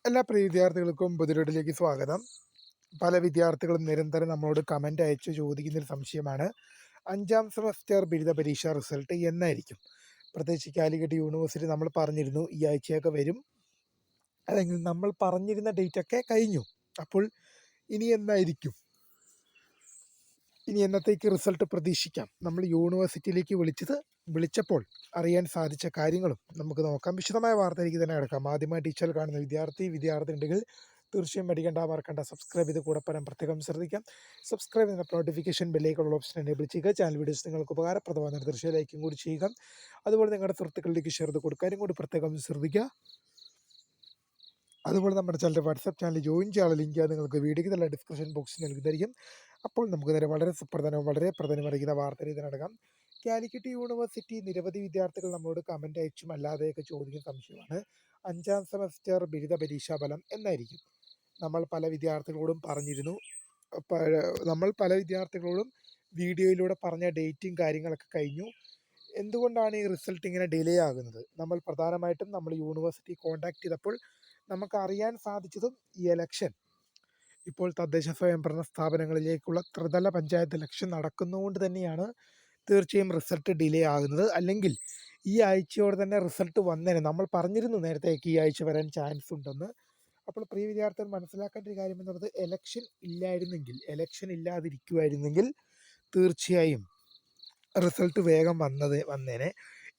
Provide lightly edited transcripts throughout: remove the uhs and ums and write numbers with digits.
എല്ലാ പ്രിയ വിദ്യാർത്ഥികൾക്കും പുതിയൊരിലേക്ക് സ്വാഗതം. പല വിദ്യാർത്ഥികളും നിരന്തരം നമ്മളോട് കമൻ്റ് അയച്ച് ചോദിക്കുന്നൊരു സംശയമാണ്, 5ാം സെമസ്റ്റർ ബിരുദ പരീക്ഷ റിസൾട്ട് എന്നായിരിക്കും? പ്രത്യേകിച്ച് കാലിക്കറ്റ് യൂണിവേഴ്സിറ്റി നമ്മൾ പറഞ്ഞിരുന്നു ഈ ആഴ്ചയൊക്കെ വരും, അല്ലെങ്കിൽ നമ്മൾ പറഞ്ഞിരുന്ന ഡേറ്റൊക്കെ കഴിഞ്ഞു. അപ്പോൾ ഇനി എന്നായിരിക്കും, ഇനി എന്നത്തേക്ക് റിസൾട്ട് പ്രതീക്ഷിക്കാം? നമ്മൾ യൂണിവേഴ്സിറ്റിയിലേക്ക് വിളിച്ചപ്പോൾ അറിയാൻ സാധിച്ച കാര്യങ്ങളും നമുക്ക് നോക്കാം. വിശദമായ വാർത്തയിലേക്ക് തന്നെ കിടക്കാം. ആദ്യമായി ടീച്ചർ കാണുന്ന വിദ്യാർത്ഥി ഉണ്ടെങ്കിൽ തീർച്ചയായും മറക്കണ്ട സബ്സ്ക്രൈബ് ചെയ്ത് കൂടെ പറയാൻ പ്രത്യേകം ശ്രദ്ധിക്കാം. സബ്സ്ക്രൈബ് ചെയ്യുന്ന നോട്ടിഫിക്കേഷൻ ബെല്ലേക്കുള്ള ഓപ്ഷൻ എനേബിൾ ചെയ്യുക. ചാനൽ വീഡിയോസ് നിങ്ങൾക്ക് ഉപകാരപ്രദമായ തീർച്ചയായും ലൈക്കും കൂടി ചെയ്യുക. അതുപോലെ നിങ്ങളുടെ സുഹൃത്തുക്കളിലേക്ക് ഷെയർ ചെയ്ത് കൊടുക്കാനും കൂടി പ്രത്യേകം ശ്രദ്ധിക്കുക. അതുപോലെ നമ്മുടെ ചാനൽ വാട്സാപ്പ് ചാനൽ ജോയിൻ ചെയ്യാനുള്ള ലിങ്ക് നിങ്ങൾക്ക് വീഡിയോയ്ക്ക് നല്ല ഡിസ്ക്രിപ്ഷൻ ബോക്സിൽ നൽകുന്നതായിരിക്കും. അപ്പോൾ നമുക്ക് നേരെ വളരെ പ്രധാനമറിയിക്കുന്ന വാർത്തയിൽ നടക്കാം. കാലിക്കറ്റ് യൂണിവേഴ്സിറ്റി നിരവധി വിദ്യാർത്ഥികൾ നമ്മളോട് കമൻ്റ് അയച്ചും അല്ലാതെയൊക്കെ ചോദിക്കുന്ന സംശയമാണ്, 5ാം സെമസ്റ്റർ ബിരുദ പരീക്ഷാ ഫലം എന്നായിരിക്കും? നമ്മൾ പല വിദ്യാർത്ഥികളോടും വീഡിയോയിലൂടെ പറഞ്ഞ ഡേറ്റും കാര്യങ്ങളൊക്കെ കഴിഞ്ഞു. എന്തുകൊണ്ടാണ് ഈ റിസൾട്ട് ഇങ്ങനെ ഡിലേ ആകുന്നത്? നമ്മൾ പ്രധാനമായിട്ടും യൂണിവേഴ്സിറ്റി കോൺടാക്ട് ചെയ്തപ്പോൾ നമുക്ക് അറിയാൻ സാധിച്ചതും ഈ ഇലക്ഷൻ, ഇപ്പോൾ തദ്ദേശ സ്വയംഭരണ സ്ഥാപനങ്ങളിലേക്കുള്ള ത്രിതല പഞ്ചായത്ത് ഇലക്ഷൻ നടക്കുന്നതുകൊണ്ട് തന്നെയാണ് തീർച്ചയായും റിസൾട്ട് ഡിലേ ആകുന്നത്. അല്ലെങ്കിൽ ഈ ആഴ്ചയോടെ തന്നെ റിസൾട്ട് വന്നേനെ. നമ്മൾ പറഞ്ഞിരുന്നു നേരത്തേക്ക് ഈ ആഴ്ച വരാൻ ചാൻസ് ഉണ്ടെന്ന്. അപ്പോൾ പ്രിയ വിദ്യാർത്ഥികൾ മനസ്സിലാക്കേണ്ട ഒരു കാര്യം എന്നുള്ളത്, എലക്ഷൻ ഇല്ലാതിരിക്കുമായിരുന്നെങ്കിൽ തീർച്ചയായും റിസൾട്ട് വേഗം വന്നേനെ.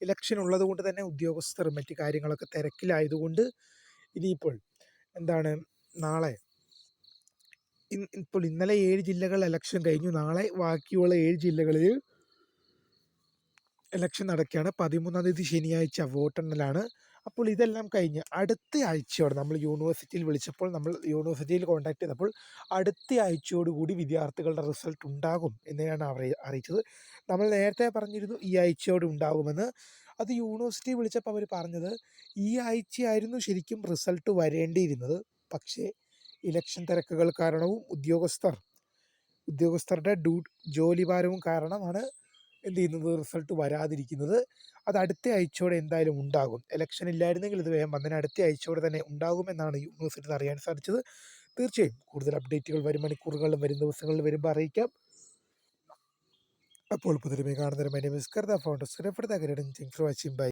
ഇലക്ഷൻ ഉള്ളത് കൊണ്ട് തന്നെ ഉദ്യോഗസ്ഥർ മറ്റു കാര്യങ്ങളൊക്കെ തിരക്കിലായതുകൊണ്ട് ഇനിയിപ്പോൾ നാളെ ഇന്നലെ 7 ജില്ലകളിൽ ഇലക്ഷൻ കഴിഞ്ഞു. നാളെ ബാക്കിയുള്ള 7 ജില്ലകളിൽ ഇലക്ഷൻ നടക്കുകയാണ്. 13-ാം തീയതി ശനിയാഴ്ച വോട്ടെണ്ണലാണ്. അപ്പോൾ ഇതെല്ലാം കഴിഞ്ഞ് അടുത്ത ആഴ്ചയോടെ നമ്മൾ യൂണിവേഴ്സിറ്റിയിൽ കോൺടാക്ട് ചെയ്തപ്പോൾ അടുത്ത ആഴ്ചയോടുകൂടി വിദ്യാർത്ഥികളുടെ റിസൾട്ട് ഉണ്ടാകും എന്നാണ് അറിയിച്ചത്. നമ്മൾ നേരത്തെ പറഞ്ഞിരുന്നു ഈ ആഴ്ചയോടെ ഉണ്ടാകുമെന്ന്. അത് യൂണിവേഴ്സിറ്റി വിളിച്ചപ്പോൾ അവർ പറഞ്ഞത് ഈ ആഴ്ചയായിരുന്നു ശരിക്കും റിസൾട്ട് വരേണ്ടിയിരുന്നത്. പക്ഷേ ഇലക്ഷൻ തിരക്കുകൾ കാരണവും ഉദ്യോഗസ്ഥരുടെ ജോലിഭാരവും കാരണമാണ് റിസൾട്ട് വരാതിരിക്കുന്നത്. അത് അടുത്ത ആഴ്ചയോടെ എന്തായാലും ഉണ്ടാകും. ഇലക്ഷൻ ഇല്ലായിരുന്നെങ്കിൽ ഇത് വേഗം വന്നതിന് അടുത്ത ആഴ്ചയോടെ തന്നെ ഉണ്ടാകുമെന്നാണ് യൂണിവേഴ്സിറ്റിയിൽ അറിയാൻ സാധിച്ചത്. തീർച്ചയായും കൂടുതൽ അപ്ഡേറ്റുകൾ വരും മണിക്കൂറുകളിലും വരും ദിവസങ്ങളിലും വരുമ്പോൾ അറിയിക്കാം. അപ്പോൾ പുതിയ കാണുന്നതിന് ഫൗണ്ടേഴ്സ് ഫോർ വാച്ചിങ്. ബൈ.